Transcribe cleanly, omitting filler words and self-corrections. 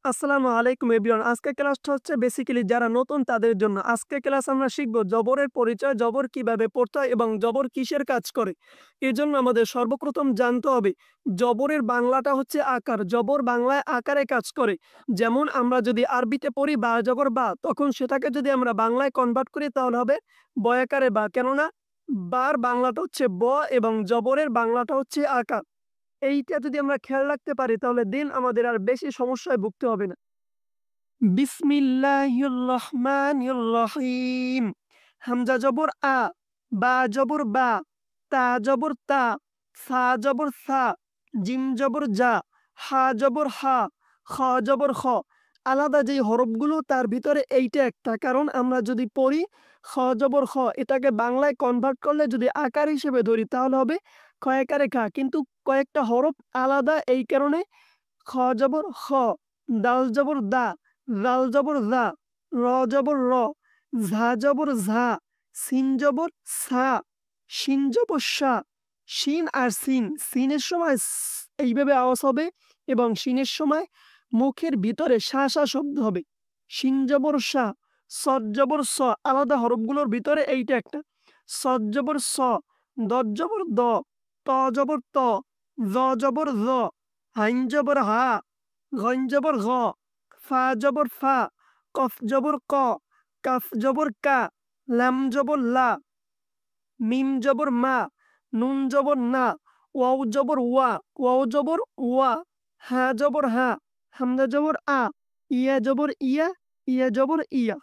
আসসালামু আলাইকুম এভরিওয়ান। আজকের ক্লাসটা হচ্ছে বেসিক্যালি যারা নতুন তাদের জন্য। আজকের ক্লাস আমরা শিখব জবরের পরিচয়, জবর কিভাবে পড়তে হয় এবং জবর কিসের কাজ করে। এজন্য আমাদের সর্বপ্রথম জানতে হবে জবরের বাংলাটা হচ্ছে আকার। জবর বাংলায় আকারে কাজ করে। যেমন আমরা যদি আরবিতে পড়ি বা জবর বা, তখন সেটাকে যদি আমরা বাংলায় কনভার্ট করি তাহলে হবে বয়াকারে বা। কেননা বার বাংলাটা হচ্ছে ব এবং জবরের বাংলাটা হচ্ছে আকার। এইটা যদি আমরা খেয়াল রাখতে পারি তাহলে দিন আমাদের আর বেশি সমস্যায় ভুগতে হবে না। বিসমিল্লাহির রহমানির রহিম। হামজা জবর আ, বা জবর বা, তা জবর তা, সা জবর সা, জিম জবর জা, হা জবর হা, খ জবর খ। আলাদা যেই হরফগুলো তার ভিতরে এইটা একটা। কারণ আমরা যদি পড়ি খ জবর খ, এটাকে বাংলায় কনভার্ট করলে যদি আকার হিসেবে ধরি তাহলে হবে খয়াকারে খা। কিন্তু কয়েকটা হরফ আলাদা, এই কারণে খ জবর খ, দাল জবর দা, জাল জবর জা, র জবর র, ঝা জবর ঝা, সিন জবর সা, শিন জবর সা। শিন আর সিন, সিনের সময় এইভাবে আওয়াজ হবে এবং শিনের সময় মুখের ভিতরে সা সা শব্দ হবে। শিন জবর সা, সদ জবর স। আলাদা হরফগুলোর ভিতরে এইটা একটা। সদ জবর স, দদ জবর দ, ত জবর ত, জ জবর জ, হাইন জবর হা, গইন জবর ঘ, ফা জবর ফা, কফ জবর ক, কাফ জবর কা, লাম জবর লা, মিম জবর মা, নুন জবর না, ওয়াও জবর ওয়া, ওয়াও জবর ওয়া, হা জবর হা, হামজা জবর আ, ইয়া জবর ইয়া, ইয়া জবর ইয়া।